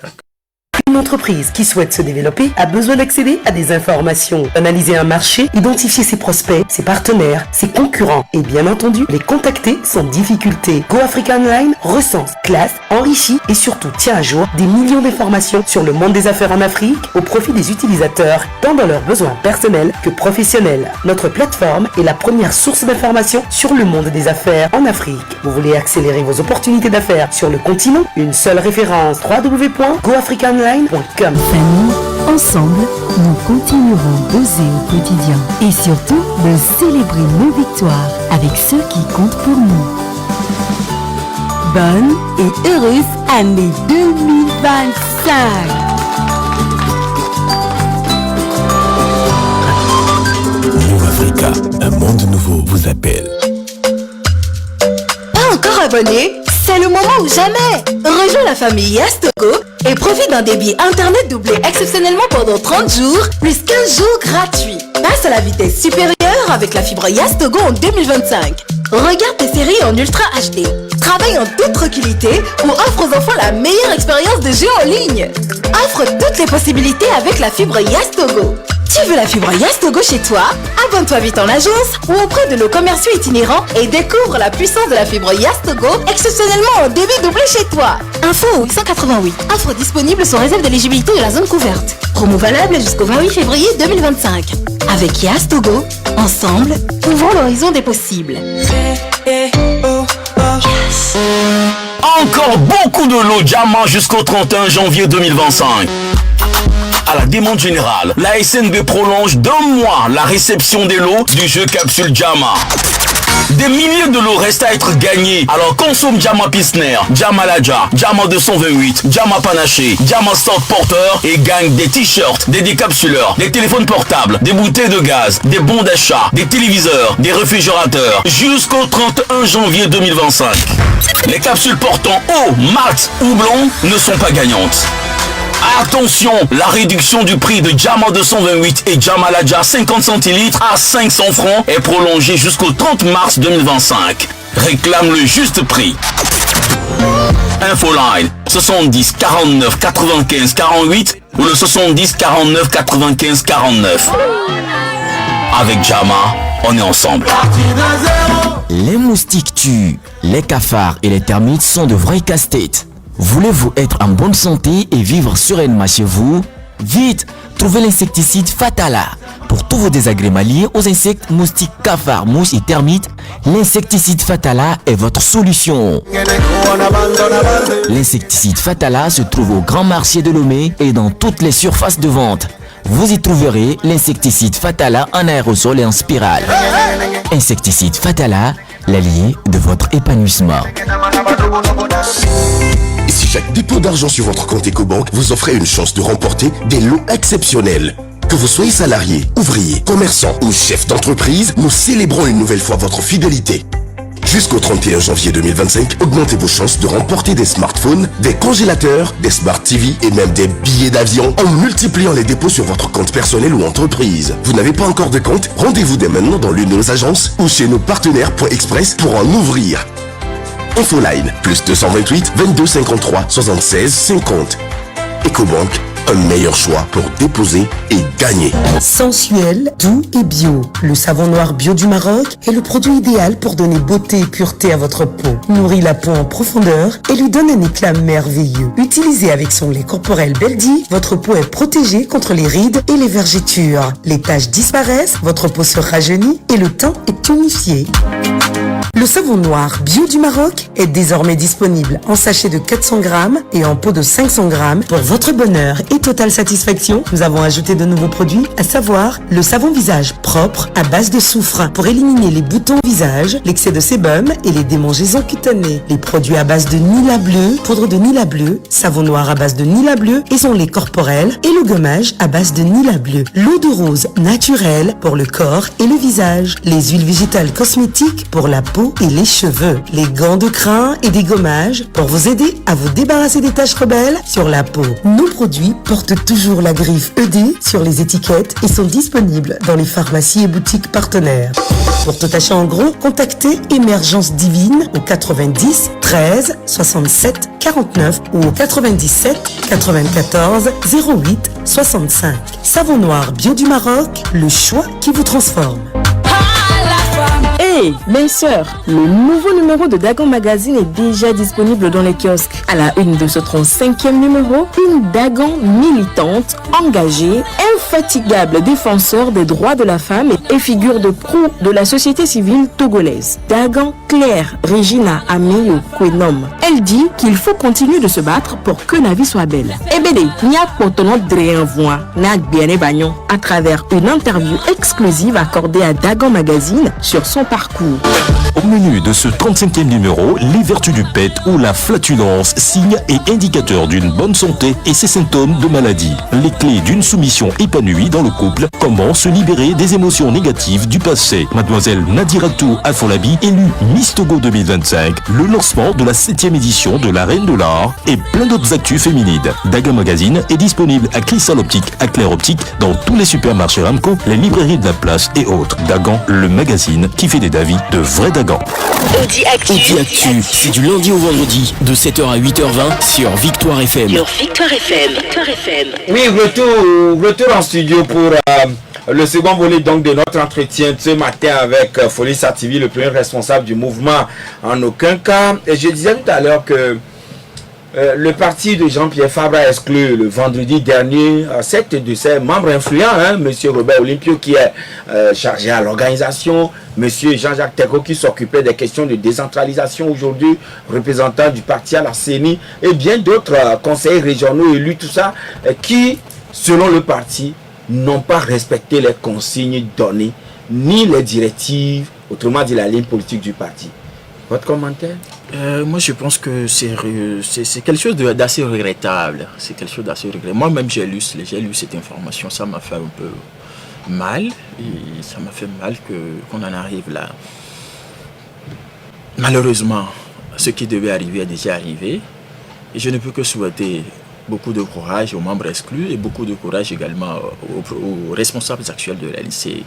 Une entreprise qui souhaite se développer a besoin d'accéder à des informations, analyser un marché, identifier ses prospects, ses partenaires, ses concurrents et bien entendu les contacter sans difficulté. Go Africa Online recense, classe, enrichit et surtout tient à jour des millions d'informations sur le monde des affaires en Afrique au profit des utilisateurs, tant dans leurs besoins personnels que professionnels. Notre plateforme est la première source d'informations sur le monde des affaires en Afrique. Vous voulez accélérer vos opportunités d'affaires sur le continent? Une seule référence, www.goafricaonline.com. Famille, ensemble, nous continuerons d'oser au quotidien et surtout de célébrer nos victoires avec ceux qui comptent pour nous. Bonne et heureuse année 2025. New Africa, un monde nouveau vous appelle. Pas encore abonné? C'est le moment ou jamais. Rejoins la famille Yastogo et profite d'un débit internet doublé exceptionnellement pendant 30 jours, plus 15 jours gratuits. Passe à la vitesse supérieure avec la fibre Yastogo en 2025. Regarde tes séries en Ultra HD. Travaille en toute tranquillité ou offre aux enfants la meilleure expérience de jeu en ligne. Offre toutes les possibilités avec la fibre Yastogo. Tu veux la fibre Yastogo chez toi? Abonne-toi vite en agence ou auprès de nos commerciaux itinérants et découvre la puissance de la fibre Yastogo exceptionnellement en débit doublé chez toi. Info 888. Offre disponible sous réserve d'éligibilité de la zone couverte. Promo valable jusqu'au 28 février 2025. Avec Yastogo, ensemble, ouvrons l'horizon des possibles. Encore beaucoup de lots Jama jusqu'au 31 janvier 2025. À la demande générale, la SNB prolonge d'1 mois la réception des lots du jeu Capsule Jama. Des milliers de lots restent à être gagnés. Alors consomme Jama Pilsner, Jama Ladja, Jama 228, Jama Panaché, Jama Stock Porteur et gagne des t-shirts, des décapsuleurs, des téléphones portables, des bouteilles de gaz, des bons d'achat, des téléviseurs, des réfrigérateurs jusqu'au 31 janvier 2025. Les capsules portant eau, mat ou blond ne sont pas gagnantes. Attention, la réduction du prix de Jama 228 et Jama Ladja 50 centilitres à 500 francs est prolongée jusqu'au 30 mars 2025. Réclame le juste prix. Infoline 70 49 95 48 ou le 70 49 95 49. Avec Jama, on est ensemble. Les moustiques tuent, les cafards et les termites sont de vrais casse-têtes. Voulez-vous être en bonne santé et vivre sereinement chez vous? Vite, trouvez l'insecticide Fatala. Pour tous vos désagréments liés aux insectes, moustiques, cafards, mouches et termites, l'insecticide Fatala est votre solution. L'insecticide Fatala se trouve au grand marché de Lomé et dans toutes les surfaces de vente. Vous y trouverez l'insecticide Fatala en aérosol et en spirale. Insecticide Fatala, l'allié de votre épanouissement. Si chaque dépôt d'argent sur votre compte EcoBank vous offrait une chance de remporter des lots exceptionnels. Que vous soyez salarié, ouvrier, commerçant ou chef d'entreprise, nous célébrons une nouvelle fois votre fidélité. Jusqu'au 31 janvier 2025, augmentez vos chances de remporter des smartphones, des congélateurs, des smart TV et même des billets d'avion en multipliant les dépôts sur votre compte personnel ou entreprise. Vous n'avez pas encore de compte? Rendez-vous dès maintenant dans l'une de nos agences ou chez nos partenaires Express pour en ouvrir. Infoline, plus 228 22 53 76 50. EcoBank, un meilleur choix pour déposer et gagner. Sensuel, doux et bio. Le savon noir bio du Maroc est le produit idéal pour donner beauté et pureté à votre peau. Nourrit la peau en profondeur et lui donne un éclat merveilleux. Utilisé avec son lait corporel Beldi, votre peau est protégée contre les rides et les vergetures. Les taches disparaissent, votre peau se rajeunit et le teint est unifié. Le savon noir bio du Maroc est désormais disponible en sachet de 400 grammes et en pot de 500 grammes. Pour votre bonheur et totale satisfaction, nous avons ajouté de nouveaux produits, à savoir le savon visage propre à base de soufre pour éliminer les boutons au visage, l'excès de sébum et les démangeaisons cutanées. Les produits à base de Nila bleu, poudre de Nila bleu, savon noir à base de Nila bleu et son lait corporel et le gommage à base de Nila bleu. L'eau de rose naturelle pour le corps et le visage. Les huiles végétales cosmétiques pour la peau et les cheveux, les gants de crin et des gommages pour vous aider à vous débarrasser des taches rebelles sur la peau. Nos produits portent toujours la griffe ED sur les étiquettes et sont disponibles dans les pharmacies et boutiques partenaires. Pour tout achat en gros, contactez Émergence Divine au 90 13 67 49 ou au 97 94 08 65. Savon noir bio du Maroc, le choix qui vous transforme. Hey, belle sœur, le nouveau numéro de Dagon Magazine est déjà disponible dans les kiosques. À la une de ce 35e numéro, une Dagon militante, engagée, infatigable défenseur des droits de la femme et figure de proue de la société civile togolaise. Dagon Claire Regina Ameyo Kwenom. Elle dit qu'il faut continuer de se battre pour que la vie soit belle. Et bédé, n'y a pas ton voix, à travers une interview exclusive accordée à Dagon Magazine sur son parcours. Au menu de ce 35e numéro, les vertus du pet ou la flatulence, signe et indicateur d'une bonne santé et ses symptômes de maladie. Les clés d'une soumission épanouie dans le couple, comment se libérer des émotions négatives du passé. Mademoiselle Nadiratou Afolabi, élue Miss Togo 2025, le lancement de la 7e édition de la Reine de l'Art et plein d'autres actus féminines. Dagon Magazine est disponible à Cristal Optique, à Claire Optique, dans tous les supermarchés Ramco, les librairies de la place et autres. Dagon, le magazine qui fait des David de vrais Dagon. Audi Actu, c'est du lundi au vendredi, de 7h à 8h20 sur Victoire FM. Oui, retour en studio pour le second volet donc de notre entretien de ce matin avec Folie Sativi, le premier responsable du mouvement En Aucun Cas. Et je disais tout à l'heure que le parti de Jean-Pierre Fabre a exclu le vendredi dernier 7 de ses membres influents, M. Robert Olympio qui est chargé à l'organisation, M. Jean-Jacques Teko qui s'occupait des questions de décentralisation aujourd'hui, représentant du parti à la CENI, et bien d'autres conseillers régionaux élus, tout ça, qui, selon le parti, n'ont pas respecté les consignes données, ni les directives, autrement dit la ligne politique du parti. Votre commentaire? Moi, je pense que c'est quelque chose d'assez regrettable. C'est quelque chose d'assez regrettable. Moi-même, j'ai lu cette information. Ça m'a fait un peu mal. Et ça m'a fait mal qu'on en arrive là. Malheureusement, ce qui devait arriver est déjà arrivé. Et je ne peux que souhaiter beaucoup de courage aux membres exclus et beaucoup de courage également aux responsables actuels de l'ANC.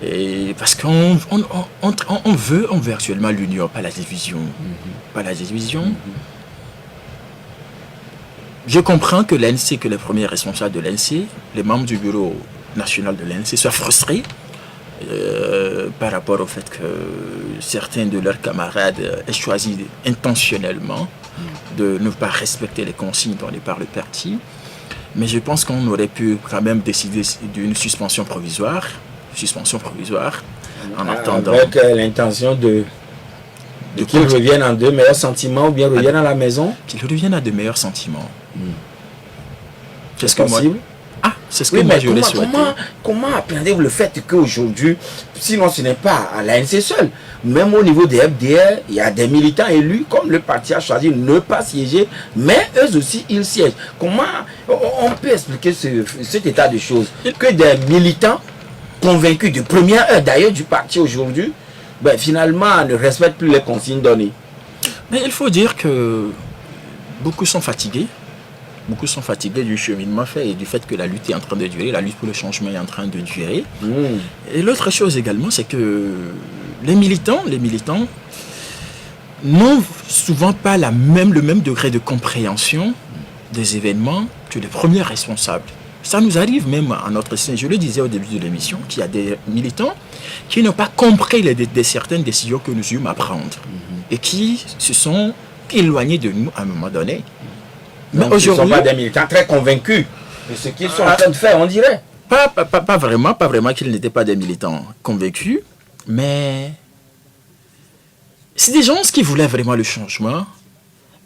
Et parce qu'on veut actuellement l'union, pas la division. Pas la division. Je comprends que l'ANC, que les premiers responsables de l'ANC, les membres du bureau national de l'ANC soient frustrés par rapport au fait que certains de leurs camarades aient choisi intentionnellement de ne pas respecter les consignes données par le parti. Mais je pense qu'on aurait pu quand même décider d'une suspension provisoire En attendant. Avec l'intention de qu'ils reviennent en de meilleurs sentiments ou bien reviennent à la maison. Qu'ils reviennent à de meilleurs sentiments. C'est possible. C'est ce que moi je l'ai souhaité. Comment appréhendez-vous le fait qu'aujourd'hui, sinon ce n'est pas à l'ANC seul, même au niveau des FDR, il y a des militants élus, comme le parti a choisi de ne pas siéger, mais eux aussi ils siègent. Comment on peut expliquer cet état de choses? Que des militants convaincus de première heure d'ailleurs du parti aujourd'hui, finalement ne respectent plus les consignes données. Mais il faut dire que beaucoup sont fatigués. Beaucoup sont fatigués du cheminement fait et du fait que la lutte est en train de durer, la lutte pour le changement est en train de durer. Et l'autre chose également, c'est que les militants n'ont souvent pas le même degré de compréhension des événements que les premiers responsables. Ça nous arrive même à notre sein. Je le disais au début de l'émission, qu'il y a des militants qui n'ont pas compris certaines décisions que nous eûmes à prendre et qui se sont éloignés de nous à un moment donné. Mais aujourd'hui, ce ne sont pas des militants très convaincus de ce qu'ils sont en train de faire, on dirait. Pas vraiment qu'ils n'étaient pas des militants convaincus, mais c'est des gens qui voulaient vraiment le changement,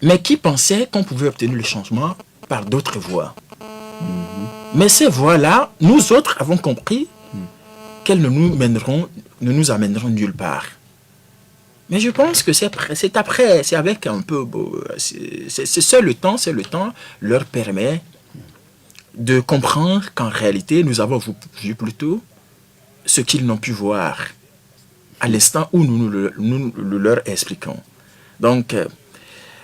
mais qui pensaient qu'on pouvait obtenir le changement par d'autres voies. Mais ces voies-là, nous autres avons compris qu'elles ne nous amèneront nulle part. Mais je pense que c'est avec un peu... C'est le temps leur permet de comprendre qu'en réalité, nous avons vu plutôt ce qu'ils n'ont pu voir à l'instant où nous leur expliquons. Donc,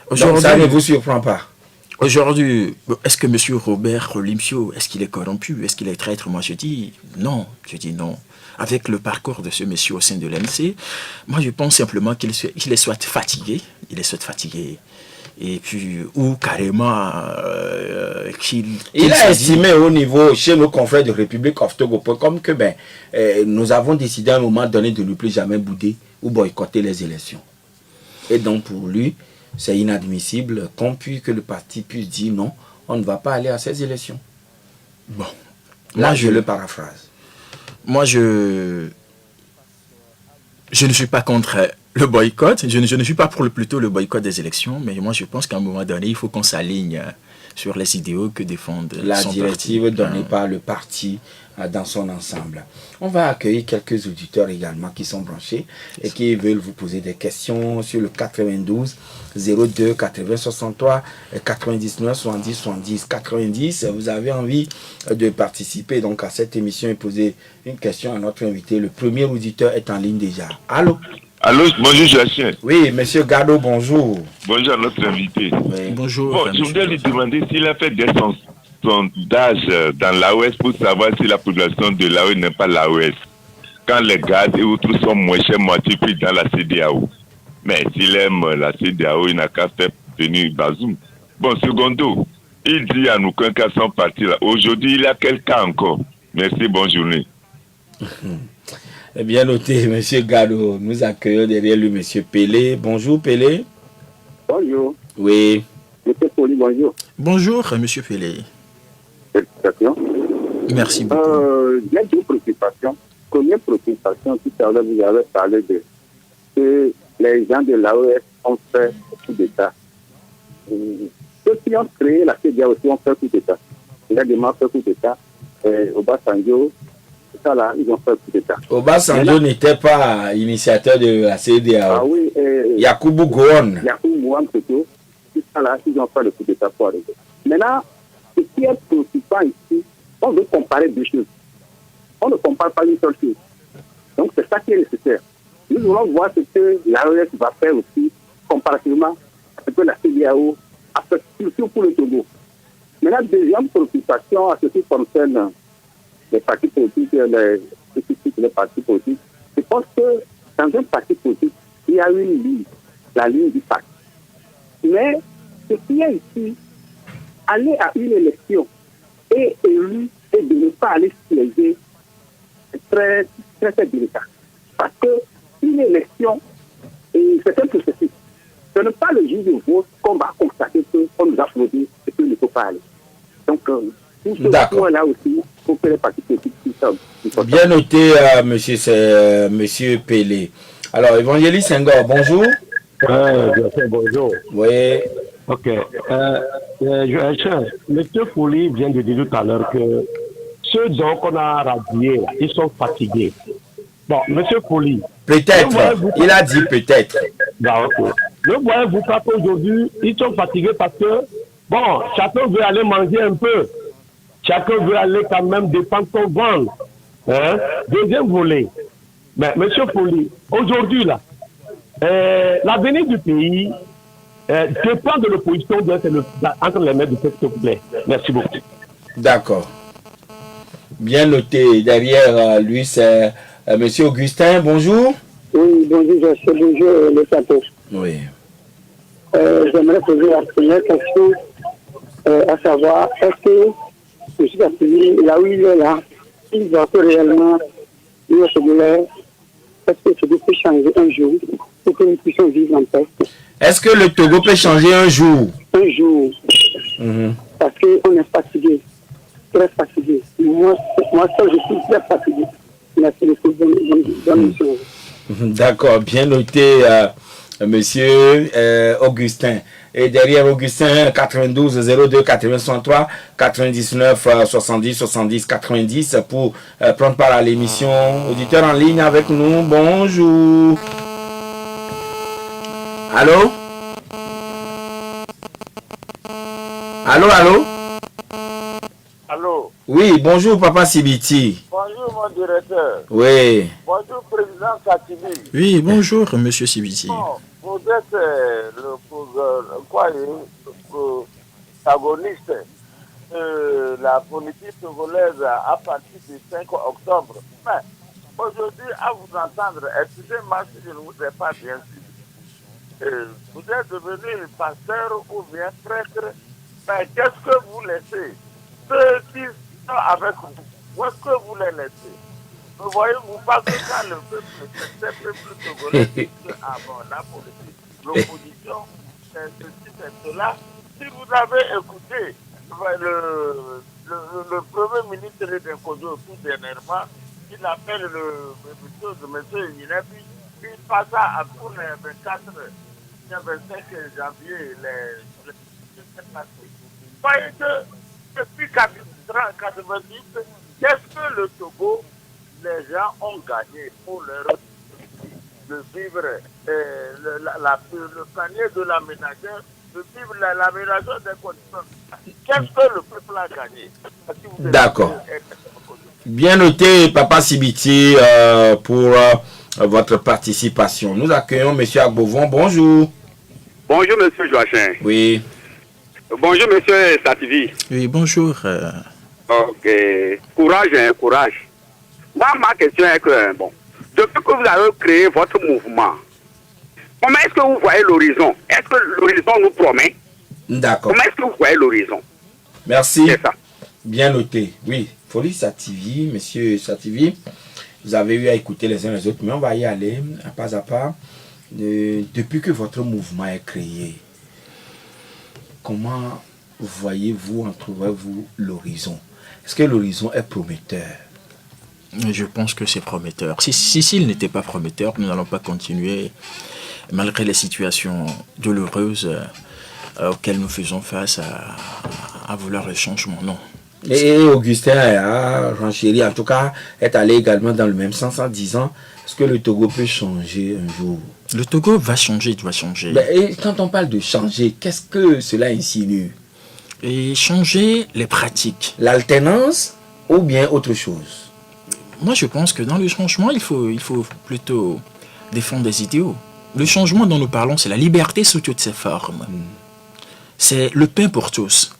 aujourd'hui... ça ne vous surprend pas? Aujourd'hui, est-ce que M. Robert Limpio, est-ce qu'il est corrompu? Est-ce qu'il est traître? Moi, je dis non. Avec le parcours de ce monsieur au sein de l'ANC, moi je pense simplement qu'il est soit fatigué, et puis, ou carrément il a estimé au niveau, chez nos confrères de République of Togo, comme que nous avons décidé à un moment donné de ne plus jamais bouder ou boycotter les élections. Et donc pour lui, c'est inadmissible que le parti puisse dire non, on ne va pas aller à ces élections. Bon, là je le paraphrase. Moi, je ne suis pas contre le boycott. Je ne suis pas pour plutôt le boycott des élections. Mais moi, je pense qu'à un moment donné, il faut qu'on s'aligne sur les idéaux que défendent la directive donnée par le parti dans son ensemble. On va accueillir quelques auditeurs également qui sont branchés et qui veulent vous poser des questions sur le 92 02 80 63 99 70 70 90. Vous avez envie de participer donc à cette émission et poser une question à notre invité. Le premier auditeur est en ligne déjà. Allô? Allô, bonjour Joachim. Oui, monsieur Gado, bonjour. Bonjour à notre invité. Oui. Bonjour. Bon, je voudrais lui demander s'il a fait des sondages dans l'AOS pour savoir si la population de l'AOS n'est pas l'AOS. Quand les gaz et autres sont moins chers, moitié prix dans la CEDEAO. Mais s'il aime la CEDEAO, il n'a qu'à faire venir Bazoum. Bon, secondo, il dit à nous qu'un cas sont partis là. Aujourd'hui, il y a quel cas encore? Merci, bonne journée. Bien noté, monsieur Gado. Nous accueillons derrière lui monsieur Pelé. Bonjour Pelé. Bonjour. Oui. Monsieur Poli, bonjour. Bonjour, monsieur Pelé. Félicitations. Merci beaucoup. Il y a deux préoccupations. Première préoccupation, tout à l'heure, vous avez parlé de que les gens de l'AOS ont fait coup d'État. Ceux qui ont créé la CEDEAO aussi ont fait coup d'État. Il y a des gens qui ont fait coup d'État. Obasanjo, ça là, ils ont fait coup d'État. Obasanjo n'était pas initiateur de la CEDEAO. Ah oui. Yakubu Gowon. Yakubu Gowon, plutôt. Tout ça là, ils ont fait le coup d'État pour arriver. Maintenant, ce qui est préoccupant ici, on veut comparer deux choses. On ne compare pas une seule chose. Donc c'est ça qui est nécessaire. Nous voulons voir ce que l'AOS va faire aussi, comparativement à ce que la CEDEAO a fait, surtout pour le Togo. Maintenant, deuxième préoccupation à ce qui concerne les partis politiques, les partis politiques, je pense que dans un parti politique, il y a une ligne, la ligne du parti. Mais ce qui est ici, aller à une élection et élu et de ne pas aller siéger, c'est très, très, très délicat. Parce qu'une élection, c'est un processus. Ce n'est pas le jour de vote qu'on va constater qu'on nous applaudit et qu'il ne faut pas aller. Donc, pour ce point-là aussi, il faut que les partis politiques puissent ça. Bien noté, monsieur Pelé. Alors, Évangéliste Senghor, bonjour. Bonjour. Oui. Ok. Monsieur Fouli vient de dire tout à l'heure que ceux dont on a radiés, ils sont fatigués. Bon, monsieur Fouli. Peut-être. Il a dit peut-être. Bah, ok. Je vois vous qu'aujourd'hui, ils sont fatigués parce que, bon, chacun veut aller manger un peu. Chacun veut aller quand même défendre son ventre. Hein? Deuxième volet. Mais monsieur Fouli, aujourd'hui, là, l'avenir du pays dépend de l'opposition entre les mains du peuple, s'il vous plaît. Merci beaucoup. D'accord. Bien noté. Derrière lui, c'est monsieur Augustin. Bonjour. Oui, bonjour, bonjour le plateau. Oui. J'aimerais poser la première question, à savoir, est-ce que je suis appelé là où il est là, il voit que réellement, il est secondaire, est-ce que ce peut changer un jour pour que nous puissions vivre en paix? Est-ce que le Togo peut changer un jour? Un jour. Parce qu'on est fatigué, très fatigué. Moi seul, je suis très fatigué. Merci beaucoup, bonne mission. D'accord, bien noté, monsieur Augustin. Et derrière Augustin, 92 02 83 99 70 70 90 pour prendre part à l'émission. Auditeur en ligne avec nous, bonjour. Allô? Allô? Allô? Oui, bonjour Papa Sibiti. Bonjour mon directeur. Oui. Bonjour président Katibi. Oui, bonjour monsieur Sibiti. Bon, vous êtes le protagoniste de la politique togolaise à partir du 5 octobre. Mais aujourd'hui, à vous entendre, excusez-moi si je ne vous ai pas bien suivi. Vous êtes devenu pasteur ou bien prêtre, mais qu'est-ce que vous laissez? Ceux qui sont avec vous, où est-ce que vous les laissez? Vous voyez-vous pas que quand le peuple togolais dit que la politique, l'opposition, c'est ceci, c'est cela, si vous avez écouté le premier ministre de Kodo tout dernièrement, il appelle le monsieur Inebi, il passe à pour les 24 le 25 janvier, les voyez que depuis 1998, qu'est-ce que le Togo, les gens ont gagné pour leur de vivre le panier de l'aménageur, de vivre l'aménageur des conditions. Qu'est-ce que le peuple a gagné? D'accord. Bien noté, Papa Sibiti, pour votre participation. Nous accueillons M. Agbovon. Bonjour. Bonjour, M. Joachim. Oui. Bonjour, M. Sativi. Oui, bonjour. Ok. Courage, courage. Moi, ma question est que, bon, depuis que vous avez créé votre mouvement, comment est-ce que vous voyez l'horizon? Est-ce que l'horizon nous promet? D'accord. Comment est-ce que vous voyez l'horizon? Merci. C'est ça. Bien noté. Oui, Folie Sativi, monsieur Sativi, vous avez eu à écouter les uns les autres, mais on va y aller pas à pas. Depuis que votre mouvement est créé, comment voyez-vous, entrevoyez-vous l'horizon? Est-ce que l'horizon est prometteur? Je pense que c'est prometteur. S'il n'était pas prometteur, nous n'allons pas continuer, malgré les situations douloureuses auxquelles nous faisons face, à vouloir le changement. Non. Et Augustin a renchéri, en tout cas, est allé également dans le même sens en disant, est-ce que le Togo peut changer un jour? Le Togo va changer, doit changer. Et quand on parle de changer, qu'est-ce que cela insinue? Et changer les pratiques. L'alternance ou bien autre chose? Moi, je pense que dans le changement, il faut plutôt défendre des idéaux. Le changement dont nous parlons, c'est la liberté sous toutes ses formes. C'est le pain pour tous.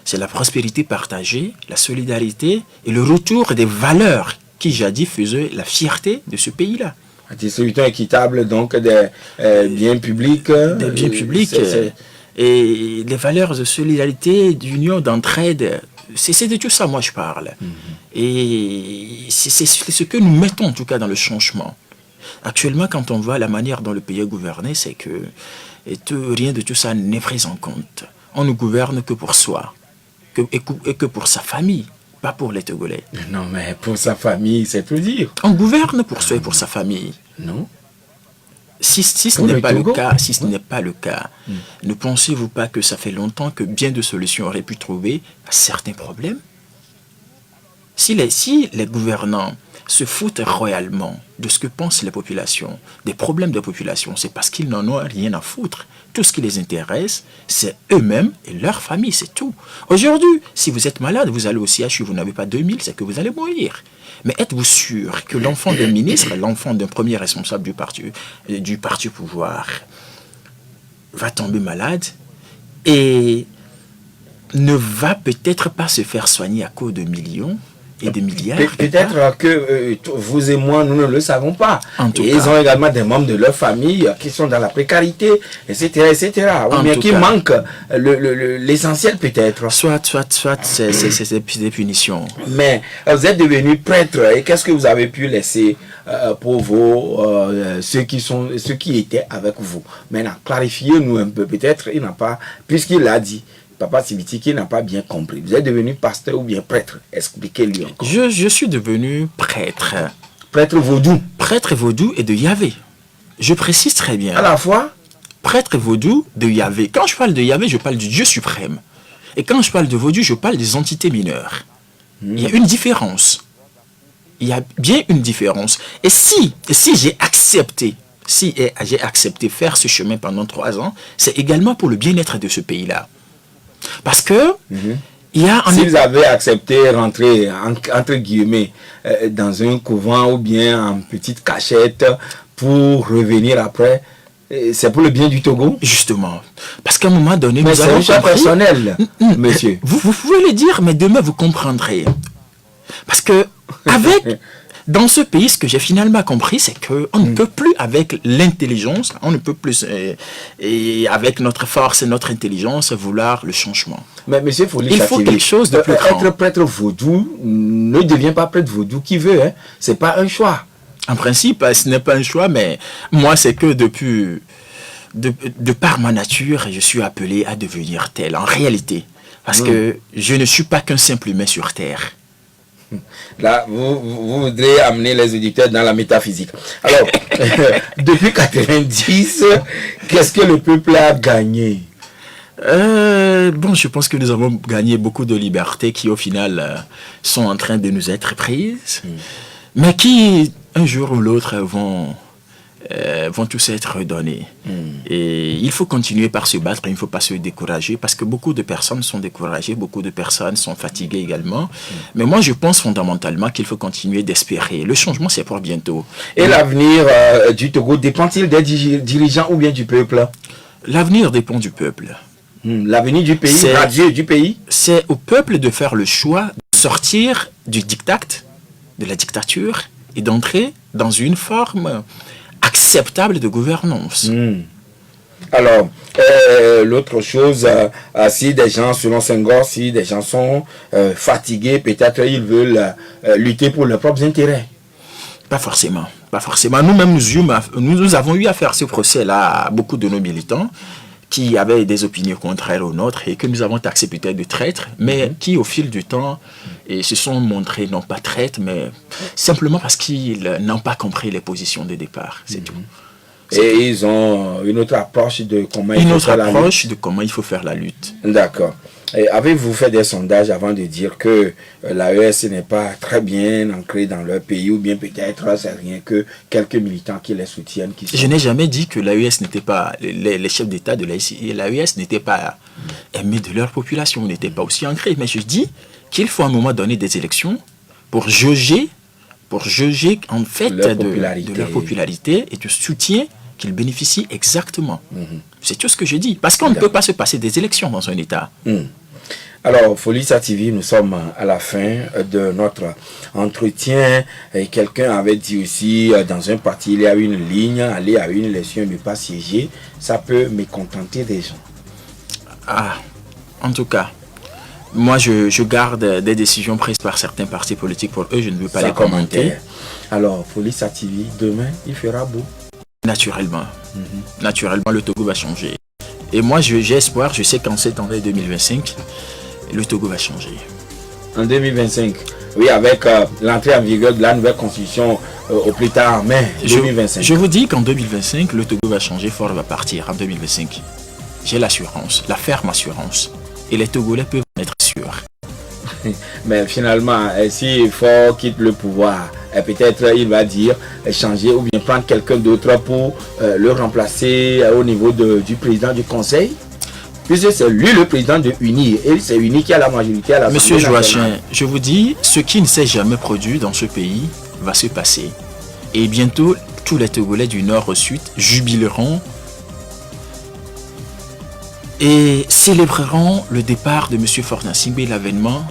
C'est la prospérité partagée, la solidarité et le retour des valeurs qui jadis faisaient la fierté de ce pays-là. La distribution équitable donc des biens publics. Des biens publics et les valeurs de solidarité, d'union, d'entraide. C'est de tout ça, moi, je parle. Et c'est ce que nous mettons, en tout cas, dans le changement. Actuellement, quand on voit la manière dont le pays est gouverné, c'est que rien de tout ça n'est pris en compte. On ne gouverne que pour soi, et que pour sa famille, pas pour les Togolais. Non, mais pour sa famille, c'est tout dire. On gouverne pour soi et pour sa famille. Non. Si ce n'est pas le cas, ne pensez-vous pas que ça fait longtemps que bien de solutions auraient pu trouver à certains problèmes? Si les gouvernants se foutent royalement de ce que pensent les populations, des problèmes de population, c'est parce qu'ils n'en ont rien à foutre. Tout ce qui les intéresse, c'est eux-mêmes et leur famille, c'est tout. Aujourd'hui, si vous êtes malade, vous allez au CHU, vous n'avez pas 2000, c'est que vous allez mourir. Mais êtes-vous sûr que l'enfant d'un ministre, l'enfant d'un premier responsable du parti au pouvoir, va tomber malade et ne va peut-être pas se faire soigner à cause de millions et de milliards? Peut-être que vous et moi, nous ne le savons pas. Ils ont également des membres de leur famille qui sont dans la précarité, etc. Ou bien qui manquent l'essentiel peut-être. Soit, c'est des punitions. Mais vous êtes devenu prêtre et qu'est-ce que vous avez pu laisser pour ceux qui étaient avec vous? Maintenant, clarifiez-nous un peu. Peut-être il n'a pas, puisqu'il l'a dit, Papa Sibiti, qui n'a pas bien compris. Vous êtes devenu pasteur ou bien prêtre? Expliquez-lui encore. Je suis devenu prêtre. Prêtre vaudou? Prêtre vaudou et de Yahvé. Je précise très bien. À la fois? Prêtre vaudou de Yahvé. Quand je parle de Yahvé, je parle du Dieu suprême. Et quand je parle de vaudou, je parle des entités mineures. Il y a une différence. Il y a bien une différence. Et si j'ai accepté faire ce chemin pendant 3 ans, c'est également pour le bien-être de ce pays-là. Parce que si vous avez accepté rentrer entre guillemets dans un couvent ou bien en petite cachette pour revenir après, c'est pour le bien du Togo? Justement. Parce qu'à un moment donné, mais c'est un choix personnel, monsieur. Vous pouvez le dire, mais demain vous comprendrez. Parce que dans ce pays, ce que j'ai finalement compris, c'est qu'on ne peut plus avec l'intelligence, on ne peut plus, et avec notre force et notre intelligence, vouloir le changement. Mais monsieur Foli, il faut quelque chose de plus grand. Être prêtre vaudou ne devient pas prêtre vaudou qui veut. Hein. Ce n'est pas un choix. En principe, ce n'est pas un choix, mais moi, c'est que de par ma nature, je suis appelé à devenir tel, en réalité. Parce que je ne suis pas qu'un simple humain sur Terre. Là, vous voudrez amener les auditeurs dans la métaphysique. Alors, depuis 90, qu'est-ce que le peuple a gagné? Je pense que nous avons gagné beaucoup de libertés qui, au final, sont en train de nous être prises, mais qui, un jour ou l'autre, vont tous être redonnés. Et il faut continuer par se battre, il ne faut pas se décourager, parce que beaucoup de personnes sont découragées, beaucoup de personnes sont fatiguées également. Mais moi, je pense fondamentalement qu'il faut continuer d'espérer. Le changement, c'est pour bientôt. Et l'avenir du Togo dépend-il des dirigeants ou bien du peuple? L'avenir dépend du peuple. L'avenir du pays, radieux du pays? C'est au peuple de faire le choix de sortir du diktat, de la dictature, et d'entrer dans une forme acceptable de gouvernance. Alors, l'autre chose, si des gens, selon Senghor, si des gens sont fatigués, peut-être ils veulent lutter pour leurs propres intérêts. Pas forcément. Nous-mêmes, nous avons eu à faire ce procès-là à beaucoup de nos militants qui avaient des opinions contraires aux nôtres et que nous avons taxés peut-être de traîtres, mais qui, au fil du temps, se sont montrés non pas traîtres, mais simplement parce qu'ils n'ont pas compris les positions de départ. C'est tout. Et ils ont une autre approche de comment il faut faire la lutte. D'accord. Et avez-vous fait des sondages avant de dire que l'AES n'est pas très bien ancrée dans leur pays, ou bien peut-être c'est rien que quelques militants qui les soutiennent? Je n'ai jamais dit que l'AES n'était pas, les chefs d'État de l'AES n'étaient pas aimés de leur population, n'étaient pas aussi ancrés. Mais je dis qu'il faut à un moment donné des élections pour jauger en fait de leur popularité et du soutien qu'ils bénéficient exactement. C'est tout ce que je dis. Parce qu'on ne peut pas se passer des élections dans un État. Alors, Folisa TV, nous sommes à la fin de notre entretien. Et quelqu'un avait dit aussi, dans un parti, il y a une ligne, aller à une élection, ne pas siéger. Ça peut mécontenter des gens. En tout cas, moi, je garde des décisions prises par certains partis politiques. Pour eux, je ne veux pas les commenter. Alors, Folisa TV, demain, il fera beau. Naturellement. Naturellement, le Togo va changer. Et moi, j'ai espoir, je sais qu'en cette année 2025, le Togo va changer. En 2025. Oui, avec l'entrée en vigueur de la nouvelle constitution au plus tard en mai 2025. Je vous dis qu'en 2025, le Togo va changer, Faure va partir en 2025. J'ai l'assurance, la ferme assurance. Et les Togolais peuvent en être sûrs. Mais finalement, si Faure quitte le pouvoir, peut-être il va dire changer ou bien prendre quelqu'un d'autre pour le remplacer au niveau du président du conseil. Puisque c'est lui le président de UNI et c'est UNI qui a la majorité à la Monsieur Joachim, je vous dis, ce qui ne s'est jamais produit dans ce pays va se passer. Et bientôt, tous les Togolais du nord au sud jubileront et célébreront le départ de Monsieur Faure Gnassingbé, l'avènement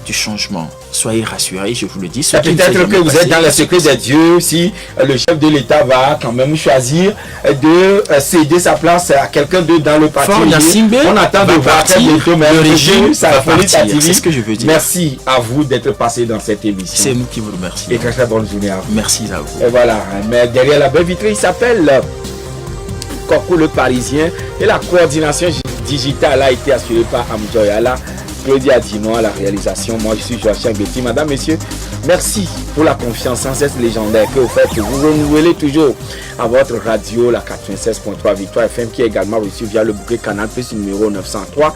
du changement. Soyez rassurés, je vous le dis. Peut-être que vous êtes dans le secret des dieux si le chef de l'État va quand même choisir de céder sa place à quelqu'un d'autre dans le parti. On attend de voir le régime, ça va partir. C'est ce que je veux dire. Merci à vous d'être passé dans cette émission. C'est nous qui vous remercions. Et très bonne journée à vous. Merci à vous. Et voilà, mais derrière la belle vitrine, il s'appelle Coco le Parisien et la coordination digitale a été assurée par Amjoyala. Claudia Dino à la réalisation. Moi, je suis Joachim Betty. Madame, messieurs, merci pour la confiance sans cesse légendaire que vous faites. Vous renouvelez toujours à votre radio, la 96.3 Victoire FM, qui est également reçue via le bouquet Canal Plus numéro 903.